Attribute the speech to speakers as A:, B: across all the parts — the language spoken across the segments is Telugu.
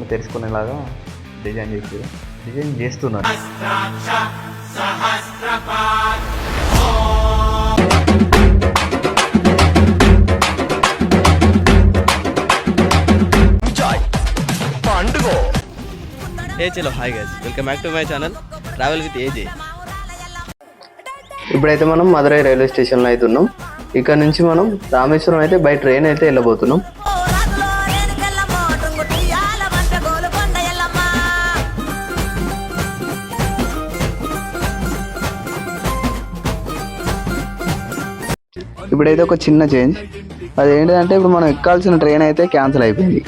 A: కళ్ళు తెరుచుకునేలాగా డిజైన్ చేస్తున్నారు.
B: చలో hi guys, welcome back to my channel travel with AJ.
A: ఇప్పుడైతే మనం మదురై రైల్వే స్టేషన్లో అయితే ఉన్నాం. ఇక్కడ నుంచి మనం రామేశ్వరం అయితే బై ట్రైన్ అయితే వెళ్ళబోతున్నాం. ఇప్పుడైతే ఒక చిన్న చేంజ్, అదేంటంటే ఇప్పుడు మనం ఎక్కాల్సిన ట్రైన్ అయితే క్యాన్సిల్ అయిపోయింది.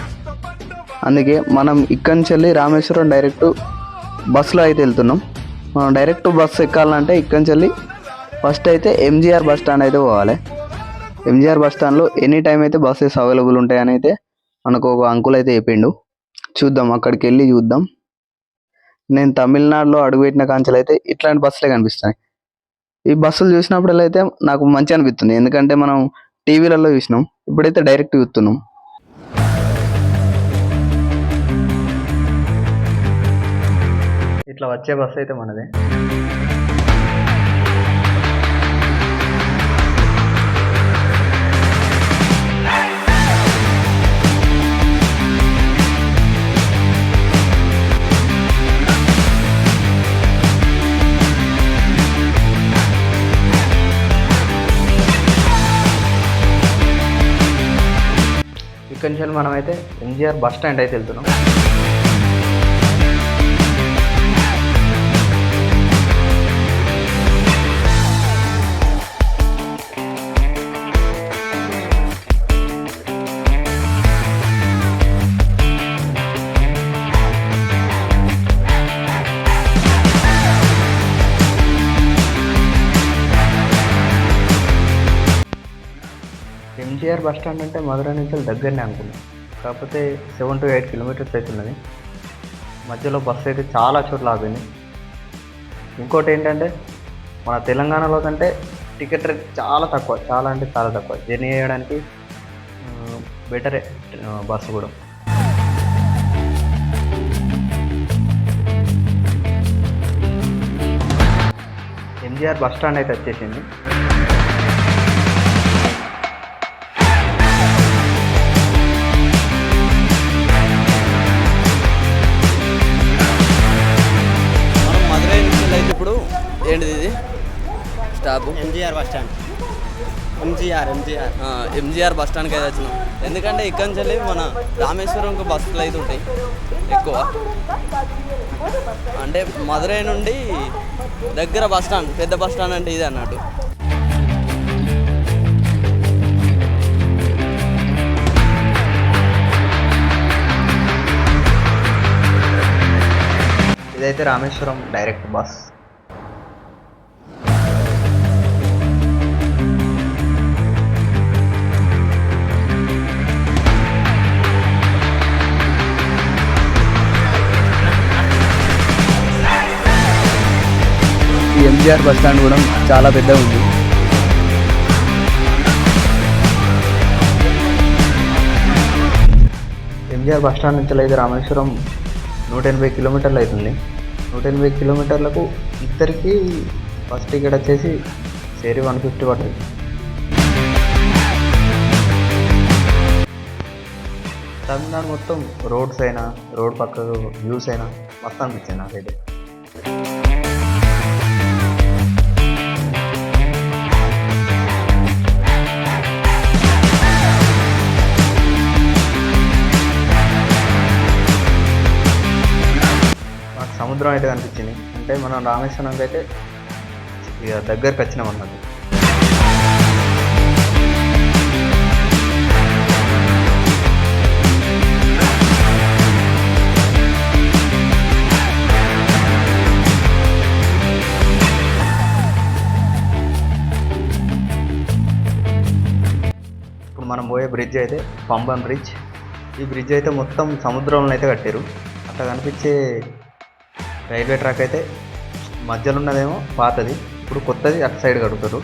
A: అందుకే మనం ఇక్కడి నుంచి వెళ్ళి రామేశ్వరం డైరెక్ట్ బస్సులో అయితే వెళ్తున్నాం. మనం డైరెక్ట్ బస్సు ఎక్కాలంటే ఇక్కడి నుంచి వెళ్ళి ఫస్ట్ అయితే ఎంజీఆర్ బస్ స్టాండ్ అయితే పోవాలి. ఎంజీఆర్ బస్ స్టాండ్లో ఎనీ టైం అయితే బస్సెస్ అవైలబుల్ ఉంటాయని అయితే మనకు ఒక అంకుల్ అయితే చెప్పిండు. చూద్దాం, అక్కడికి వెళ్ళి చూద్దాం. నేను తమిళనాడులో అడుగుపెట్టిన కాంచెలు అయితే ఇట్లాంటి బస్సులే కనిపిస్తాయి. ఈ బస్సులు చూసినప్పుడల్లా అయితే నాకు మంచి అనిపిస్తుంది, ఎందుకంటే మనం టీవీలలో చూసినాం, ఇప్పుడైతే డైరెక్ట్ చూస్తున్నాం. ఇట్లా వచ్చే బస్సు అయితే మనదే. ఇక్కడి నుంచి మనం అయితే ఎంజీఆర్ బస్ స్టాండ్ అయితే వెళ్తున్నాం. ఎంజీఆర్ బస్ స్టాండ్ అంటే మధుర నుంచి దగ్గరనే అనుకున్నాం, కాకపోతే 7 to 8 కిలోమీటర్స్ అవుతున్నది. మధ్యలో బస్సు అయితే చాలా చోట్ల ఆగింది. ఇంకోటి ఏంటంటే మన తెలంగాణలో కంటే టికెట్ రేట్ చాలా తక్కువ, చాలా అంటే చాలా తక్కువ. జర్నీ చేయడానికి బెటరే బస్సు కూడా. ఎంజీఆర్ బస్ స్టాండ్ అయితే వచ్చేసింది.
B: ఇప్పుడు ఏంటిది ఇది stop?
C: MGR bus stand.
B: MGR bus స్టాండ్కి అయితే వచ్చినాం. ఎందుకంటే ఇక్కడి నుంచి వెళ్ళి మన రామేశ్వరంకి బస్సులు అయితే ఉంటాయి ఎక్కువ. అంటే మదురై నుండి దగ్గర బస్ స్టాండ్, పెద్ద బస్ స్టాండ్ అంటే ఇది అన్నట్టు.
A: ఇదైతే రామేశ్వరం డైరెక్ట్ బస్. ఈ ఎంజీఆర్ బస్ స్టాండ్ కూడా చాలా పెద్దగా ఉంది. ఎంజీఆర్ బస్ స్టాండ్ నుంచి అయితే రామేశ్వరం 180 కిలోమీటర్లు అవుతుంది. 180 కిలోమీటర్లకు ఇద్దరికి బస్ టికెట్ వచ్చేసి సేరీ 150 పడుతుంది. తమిళనాడు మొత్తం రోడ్స్ అయినా, రోడ్ పక్కకు వ్యూస్ అయినా మస్తు అనిపించింది నాకైతే. సముద్రం అయితే కనిపించింది, అంటే మనం రామేశ్వరంకి అయితే ఇక దగ్గరికి వచ్చినాం అన్నది. ఇప్పుడు మనం పోయే బ్రిడ్జ్ అయితే పంబన్ బ్రిడ్జ్. ఈ బ్రిడ్జ్ అయితే మొత్తం సముద్రంలో అయితే కట్టారు. అట్లా కనిపించే రైల్వే ట్రాక్ అయితే మధ్యలో ఉన్నదేమో పాతది, ఇప్పుడు కొత్తది అటు సైడ్ కడుగుతారు.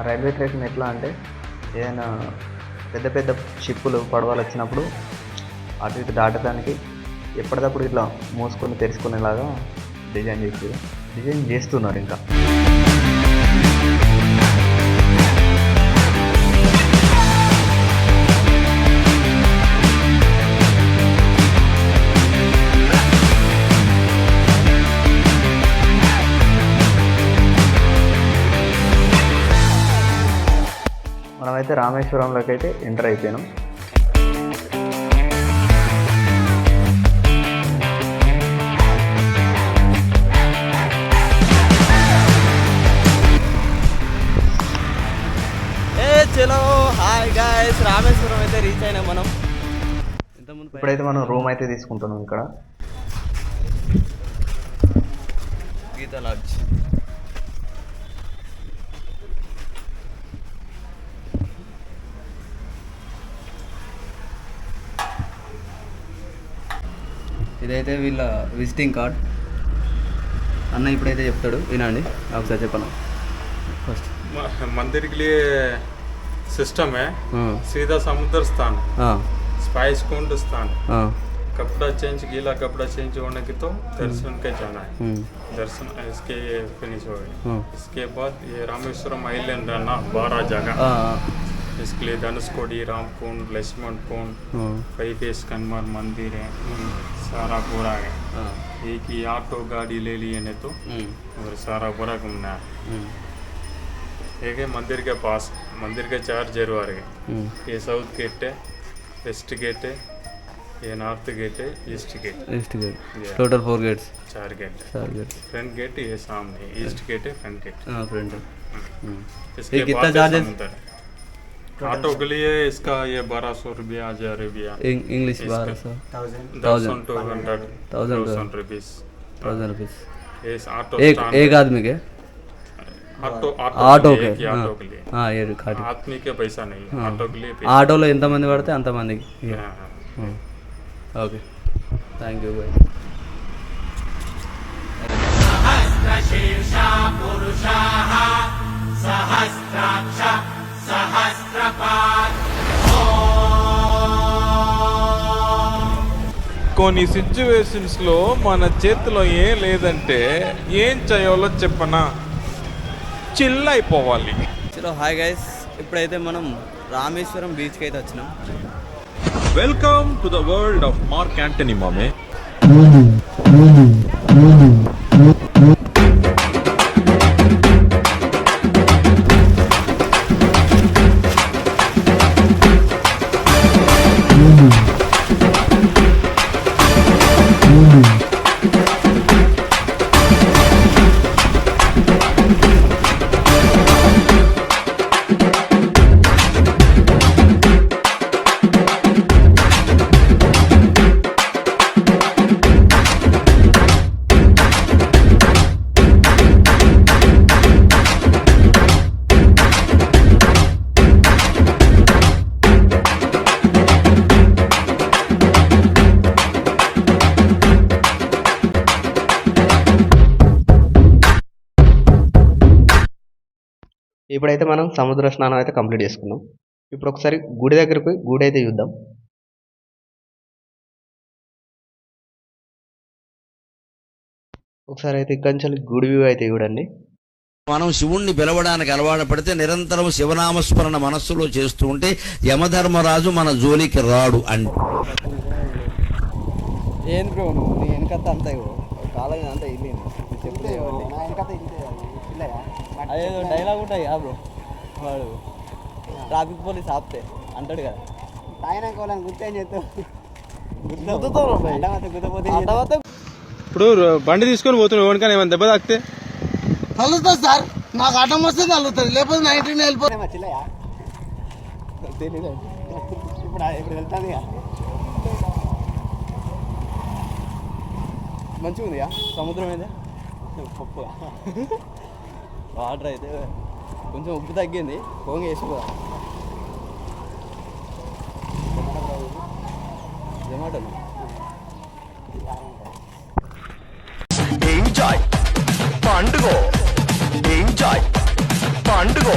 A: రైల్వే స్టేషన్ ఎట్లా అంటే ఏదైనా పెద్ద పెద్ద షిప్పులు పడవలు వచ్చినప్పుడు అటు ఇటు దాటడానికి ఎప్పటికప్పుడు ఇట్లా మోసుకొని తెరుచుకునేలాగా డిజైన్ చేస్తున్నారు ఇంకా. మనమైతే రామేశ్వరంలోకి అయితే ఎంటర్ అయిపోయినాం.
B: చలో హాయ్ గాయ్స్, రామేశ్వరం అయితే రీచ్ అయినాం మనం.
A: ఇప్పుడైతే మనం రూమ్ అయితే తీసుకుంటున్నాం ఇక్కడ
B: గీతా లాడ్జ్. ఇదైతే వీళ్ళ విజిటింగ్ కార్డ్. అన్న ఇప్పుడైతే చెప్తాడు, వినండి. ఒకసారి చెప్పను. ఫస్ట్
C: मंदिर के लिए सिस्टम है, सीधा समुद्र स्थान, स्पाइस कुंड स्थान, कपड़ा चेंज गीला कपड़ा चेंज होने की तो दर्शन के जाना है. दर्शन इसके फिनिश हो गए. इसके बाद ये रामेश्वरम आइलैंड है ना, 12 जगह. इसके लिए धनुषकोडी, रामकुंड, लक्ष्मण कुंड, पैपेश कन्वर मंदिर है, सारा पूरा है. एक ही ऑटो गाड़ी ले लिए ने तो और सारा पूरा घूमना है. एक है मंदिर के पास, मंदिर के 4 जरवार है. ये साउथ गेट है, वेस्ट गेट है, ये नॉर्थ गेट है, east gate.
B: Total 4 gates,
C: 4 gate. Front gate ये सामने, ईस्ट गेट है, फ्रंट गेट.
B: फ्रंट.
C: इसके कितना चार्जेस? ऑटो के लिए इसका ये 1200 रुपया, 1000 रुपया.
B: English 1200,
C: 1000 rupees.
B: एक आदमी के
C: ఆటో के लिए.
B: ఆత్మీ
C: के पैसा नहीं, ऑटो के लिए.
B: ఆటోలో ఎంతమంది పడితే అంతమందికి. Okay, thank you bye.
C: కొన్ని సిచ్యువేషన్స్లో మన చేతిలో ఏం లేదంటే ఏం చేయాలో చెప్పనా, చిల్ అయిపోవాలి.
B: చలో హాయ్ గైస్, ఇప్పుడైతే మనం రామేశ్వరం బీచ్కి అయితే వచ్చినాం.
C: Welcome to the world of Mark Antony మామే.
A: ఇప్పుడైతే మనం సముద్ర స్నానం అయితే కంప్లీట్ చేసుకున్నాం. ఇప్పుడు ఒకసారి గుడి దగ్గరికి పోయి గుడి అయితే చూద్దాం. ఒకసారి అయితే ఇక్కడి నుంచి గుడి వ్యూ అయితే చూడండి.
D: మనం శివుణ్ణి పిలవడానికి అలవాటు పడితే నిరంతరం శివనామస్మరణ మనస్సులో చేస్తూ ఉంటే యమధర్మరాజు మన జోలికి రాడు. అంటే
B: ఏంది బ్రో నువ్వు, నీ వెనకత్త అంతా కాలం అంతా వెళ్ళింది. అదేదో డైలాగ్ ఉంటాయి కదా బ్రో, వాడు ట్రాఫిక్ పోలీస్ ఆపితే అంటాడు కదా, ఆయన గుర్తేం చేస్తావు, గుర్తుపోతే
C: ఇప్పుడు బండి తీసుకొని పోతున్నావు, ఎవరికైనా ఏమైనా దెబ్బ తాకితే
E: తల్లుతుంది సార్, నాకు అడ్డం వస్తే తల్లుతుంది, లేకపోతే 19 వెళ్ళిపోతుంది.
B: తెలీదు ఇప్పుడు వెళ్తాను. మంచిగా ఉంది సముద్రం అయితే, పప్పు వాటర్ అయితే కొంచెం ఉప్పు తగ్గింది, పోంగ వేసుకో. జొమాటోలు
F: ఎంజాయ్ పండుగ, ఎంజాయ్ పండుగ.